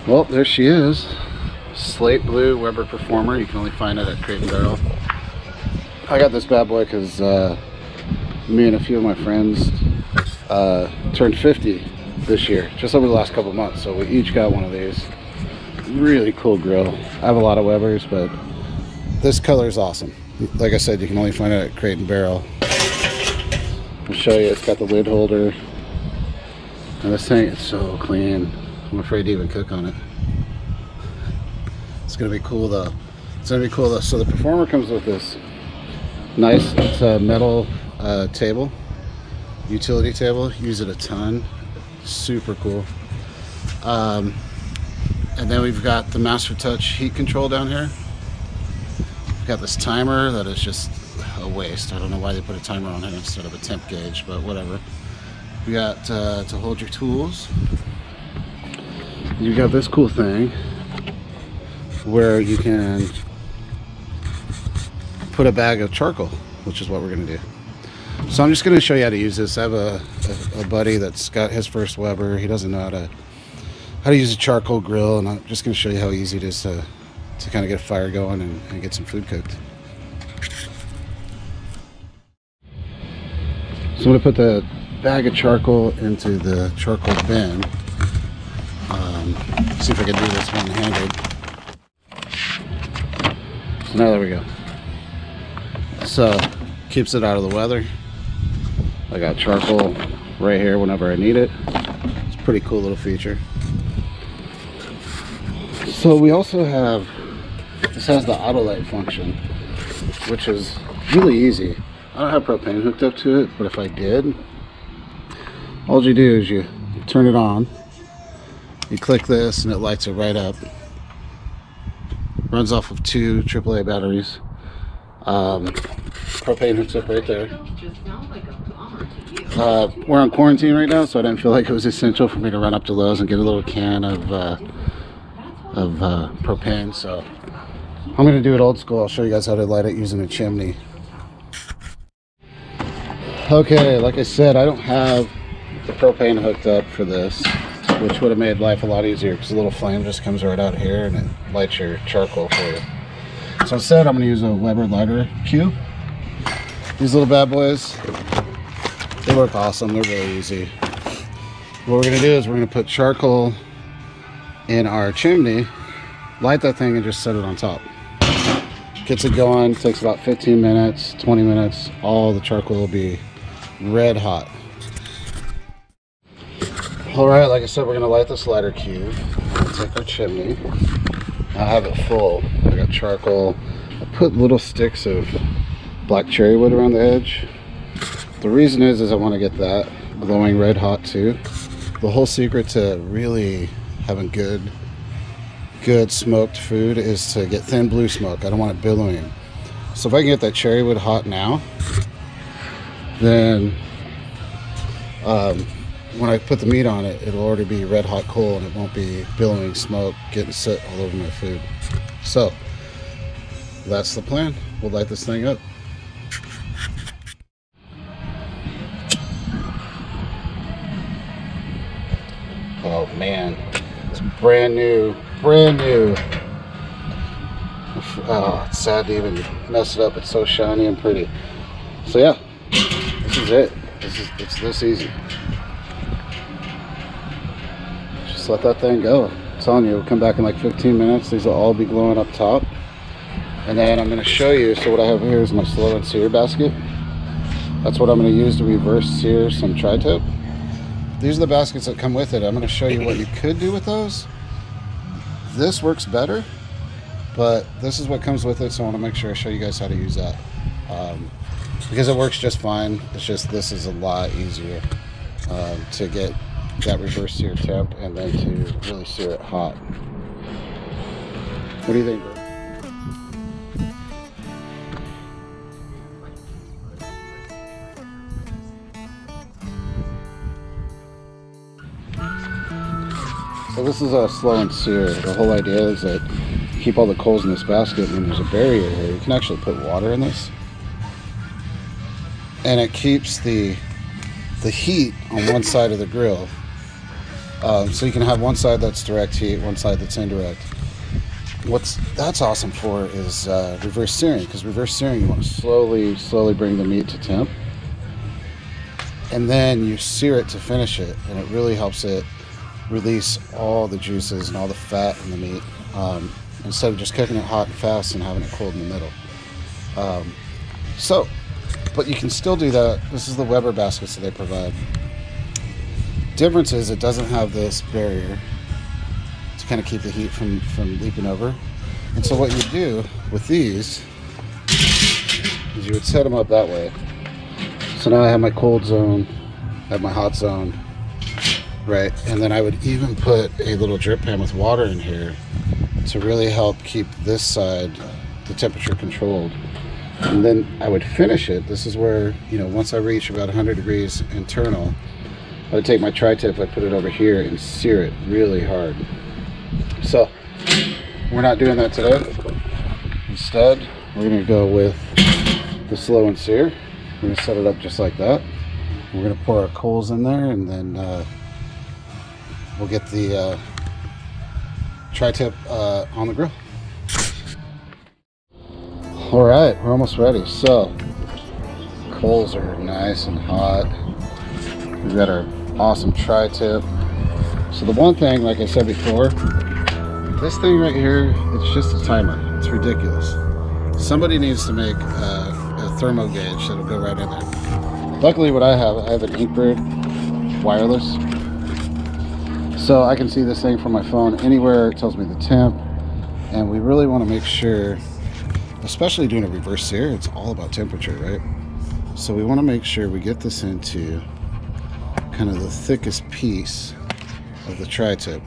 Well, there she is. Slate Blue Weber Performer. You can only find it at Crate and Barrel. I got this bad boy because me and a few of my friends turned 50 this year, just over the last couple months. So we each got one of these. Really cool grill. I have a lot of Webers, but this color is awesome. Like I said, you can only find it at Crate and Barrel. I'll show you. It's got the lid holder. And this thing is so clean. I'm afraid to even cook on it. It's gonna be cool though. It's gonna be cool though. So the Performer comes with this nice, it's a metal table, utility table. Use it a ton. Super cool. And then we've got the Master Touch heat control down here. We've got this timer that is just a waste. I don't know why they put a timer on here instead of a temp gauge, but whatever. We got to hold your tools. You got this cool thing where you can put a bag of charcoal, which is what we're going to do. So I'm just going to show you how to use this. I have a buddy that's got his first Weber. He doesn't know how to use a charcoal grill, and I'm just going to show you how easy it is to kind of get a fire going and get some food cooked. So I'm going to put the bag of charcoal into the charcoal bin. See if I can do this one-handed. So now there we go. So keeps it out of the weather. I got charcoal right here whenever I need it. It's a pretty cool little feature. So we also have, this has the auto light function, which is really easy. I don't have propane hooked up to it, but if I did, all you do is you turn it on, you click this and it lights it right up. Runs off of 2 AAA batteries. Propane hooks up right there. We're on quarantine right now, so I didn't feel like it was essential for me to run up to Lowe's and get a little can of propane. So I'm going to do it old school. I'll show you guys how to light it using a chimney. Okay, like I said, I don't have the propane hooked up for this, which would have made life a lot easier because the little flame just comes right out here and it lights your charcoal for you. So instead, I'm going to use a Weber lighter cube. These little bad boys, they work awesome. They're really easy. What we're going to do is we're going to put charcoal in our chimney, light that thing, and just set it on top. Gets it going. Takes about 15 minutes, 20 minutes. All the charcoal will be red hot. Alright, like I said, we're going to light this lighter cube. Take our chimney. I have it full. I got charcoal. I put little sticks of black cherry wood around the edge. The reason is I want to get that glowing red hot too. The whole secret to really having good smoked food is to get thin blue smoke. I don't want it billowing. So if I can get that cherry wood hot now, then when I put the meat on it, it'll already be red hot coal and it won't be billowing smoke getting soot all over my food. So that's the plan. We'll light this thing up. Oh man, it's brand new. Oh, it's sad to even mess it up. It's so shiny and pretty. So yeah, this is it. It's this easy. Just let that thing go. I'm telling you, it'll come back in like 15 minutes. These will all be glowing up top. And then I'm going to show you, so what I have here is my slow and sear basket. That's what I'm going to use to reverse sear some tri-tip. These are the baskets that come with it. I'm going to show you what you could do with those. This works better, but this is what comes with it, so I want to make sure I show you guys how to use that. Because it works just fine. It's just this is a lot easier to get that reverse sear temp and then to really sear it hot. What do you think, bro? So this is a slow and sear. The whole idea is that you keep all the coals in this basket, and there's a barrier here. You can actually put water in this, and it keeps the heat on one side of the grill So you can have one side that's direct heat, one side that's indirect. That's awesome for is reverse searing, because reverse searing, you want to slowly bring the meat to temp, and then you sear it to finish it, and it really helps it release all the juices and all the fat in the meat, instead of just cooking it hot and fast and having it cold in the middle. But you can still do that. This is the Weber baskets that they provide. Difference is it doesn't have this barrier to kind of keep the heat from leaping over. And so what you do with these is you would set them up that way. So now I have my cold zone, I have my hot zone, right? And then I would even put a little drip pan with water in here to really help keep this side, the temperature controlled. And then I would finish it. This is where, you know, once I reach about 100 degrees internal, I would take my tri-tip, I'd put it over here and sear it really hard. So we're not doing that today. Instead, we're going to go with the slow and sear. We're going to set it up just like that. We're going to pour our coals in there, and then we'll get the tri-tip on the grill. All right, we're almost ready. So coals are nice and hot. We've got our awesome tri-tip. So the one thing, like I said before, this thing right here, it's just a timer. It's ridiculous. Somebody needs to make a thermo gauge that'll go right in there. Luckily what I have an Inkbird wireless. So I can see this thing from my phone anywhere. It tells me the temp. And we really want to make sure, especially doing a reverse sear, it's all about temperature, right? So we want to make sure we get this into kind of the thickest piece of the tri-tip.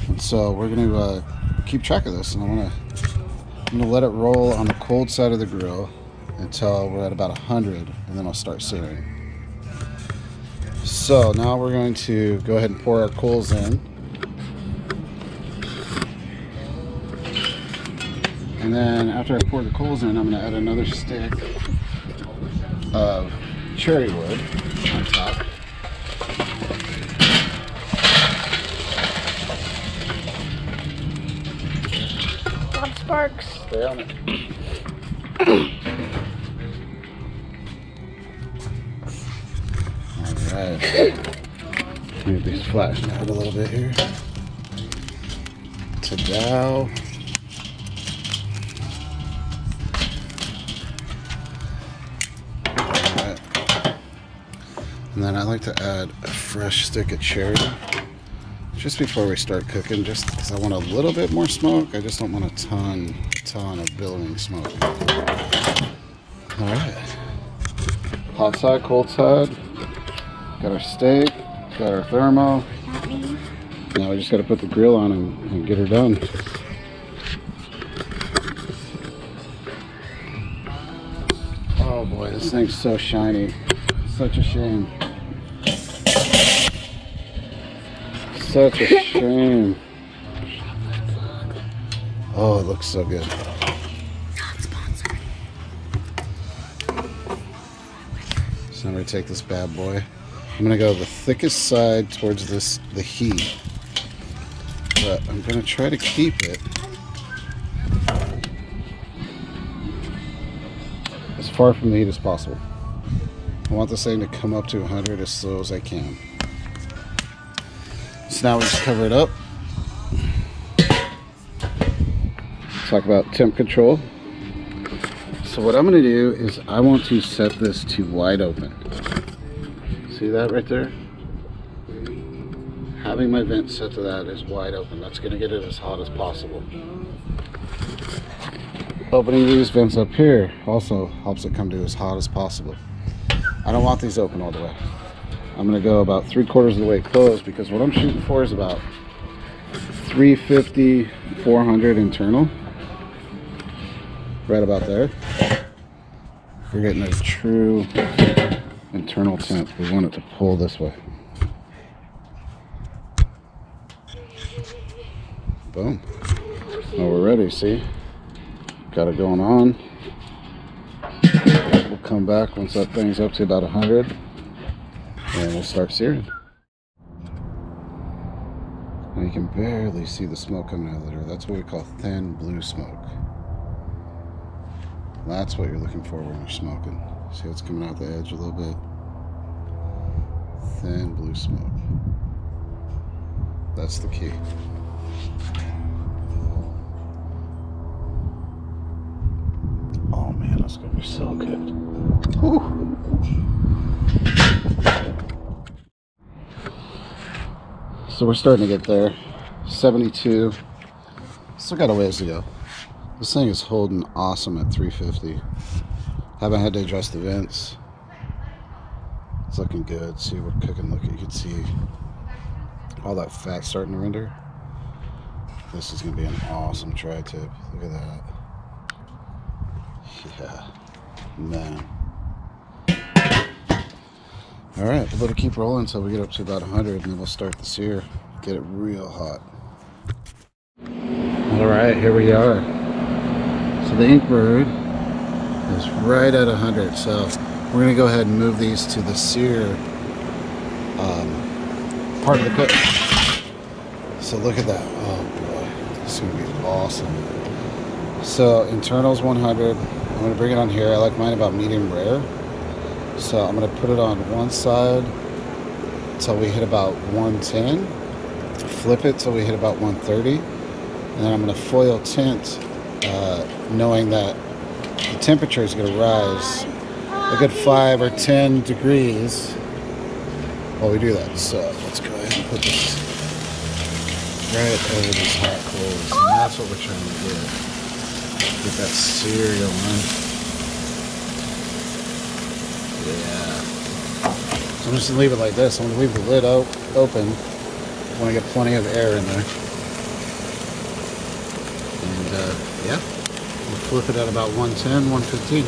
And so we're going to keep track of this, and I'm going to let it roll on the cold side of the grill until we're at about 100, and then I'll start searing. So now we're going to go ahead and pour our coals in. And then after I pour the coals in, I'm going to add another stick of cherry wood on top. Bob Sparks. Stay on it. Alright. Move these flashing out a little bit here. Ta-da. And then I like to add a fresh stick of cherry just before we start cooking, just because I want a little bit more smoke. I just don't want a ton of billowing smoke. All right, hot side, cold side. Got our steak, got our thermo. Now we just got to put the grill on and get her done. Oh boy, this thing's so shiny. Such a shame. Such a shame. Oh, it looks so good. So I'm going to take this bad boy. I'm going to go the thickest side towards the heat. But I'm going to try to keep it as far from the heat as possible. I want this thing to come up to 100 as slow as I can. So now we just cover it up. Talk about temp control. So what I'm going to do is I want to set this to wide open. See that right there? Having my vent set to that is wide open. That's going to get it as hot as possible. Opening these vents up here also helps it come to as hot as possible. I don't want these open all the way. I'm going to go about 3/4 of the way closed, because what I'm shooting for is about 350, 400 internal. Right about there. We're getting a true internal temp. We want it to pull this way. Boom. Now we're ready, see? Got it going on. We'll come back once that thing's up to about 100. and we'll start searing. And you can barely see the smoke coming out of there. That's what we call thin blue smoke. That's what you're looking for when you're smoking. See how it's coming out the edge a little bit? Thin blue smoke. That's the key. Oh man, that's gonna be so good. Whew. So we're starting to get there. 72. Still got a ways to go. This thing is holding awesome at 350. Haven't had to adjust the vents. It's looking good. See, we're cooking. Look, you can see all that fat starting to render. This is going to be an awesome tri-tip. Look at that. Yeah, man. All right, we'll let it keep rolling until we get up to about 100, and then we'll start the sear. Get it real hot. All right, here we are. So the Inkbird is right at 100. So we're gonna go ahead and move these to the sear part of the cook. So look at that. Oh boy, this is gonna be awesome. So internals 100. I'm gonna bring it on here. I like mine about medium rare. So I'm gonna put it on one side until we hit about 110. Flip it till we hit about 130. And then I'm gonna foil tint, knowing that the temperature is gonna rise a good 5 or 10 degrees while we do that. So let's go ahead and put this right over these hot coals. And that's what we're trying to get. Get that cereal on. Yeah. So I'm just gonna leave it like this. I'm gonna leave the lid open. I want to get plenty of air in there. And yeah, we'll flip it at about 110, 115.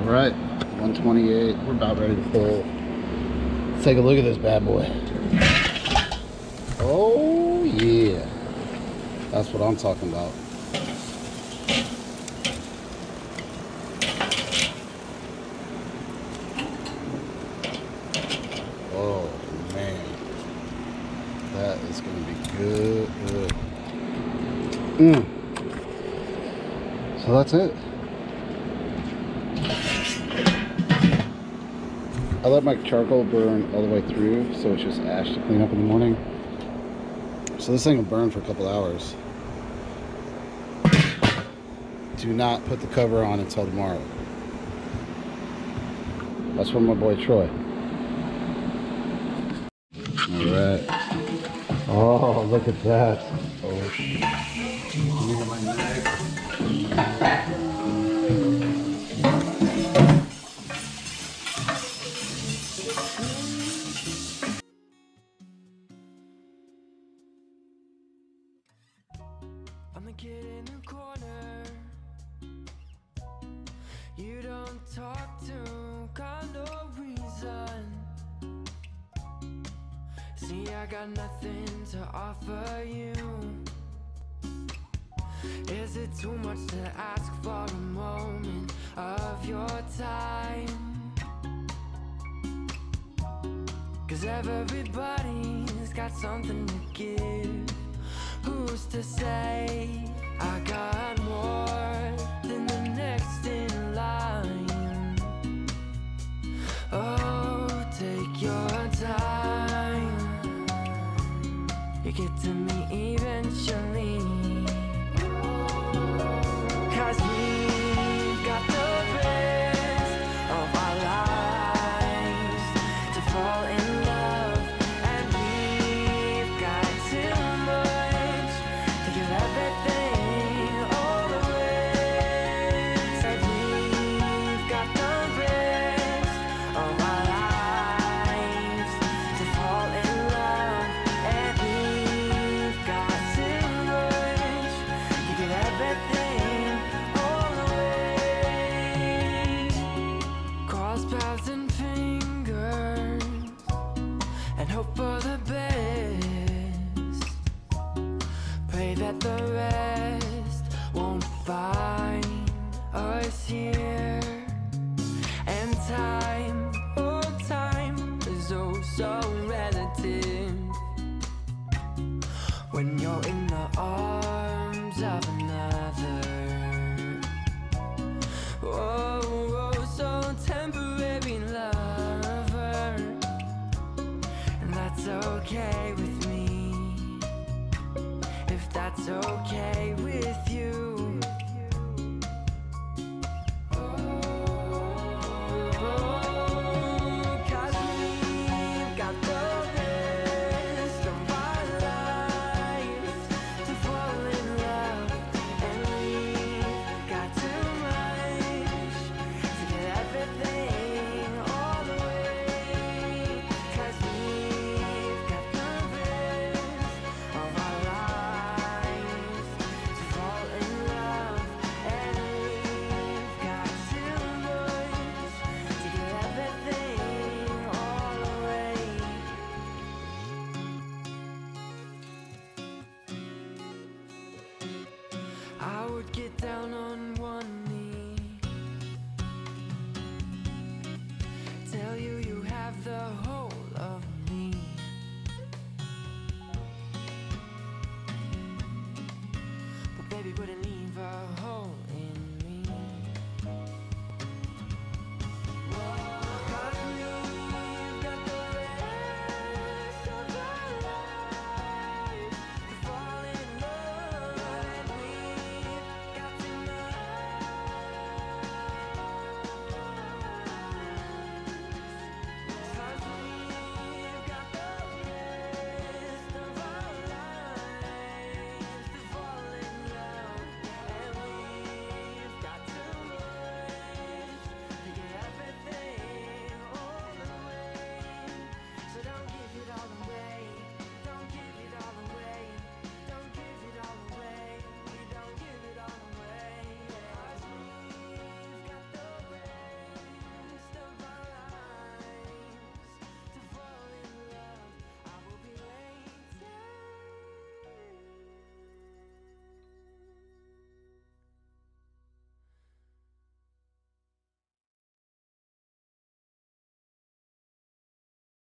Alright, 128. We're about ready to pull. Let's take a look at this bad boy. Oh yeah. That's what I'm talking about. Oh man. That is gonna be good. So that's it. I let my charcoal burn all the way through, so it's just ash to clean up in the morning. So this thing will burn for a couple hours. Do not put the cover on until tomorrow. That's from my boy Troy. Alright. Oh, look at that. Oh shit. Let me get my knife. I'm the kid in the corner you don't talk to, got no reason. See, I got nothing to offer you. Is it too much to ask for a moment of your time? 'Cause everybody's got something to give. Who's to say I got more than the next in line? Oh, take your time. You get to me.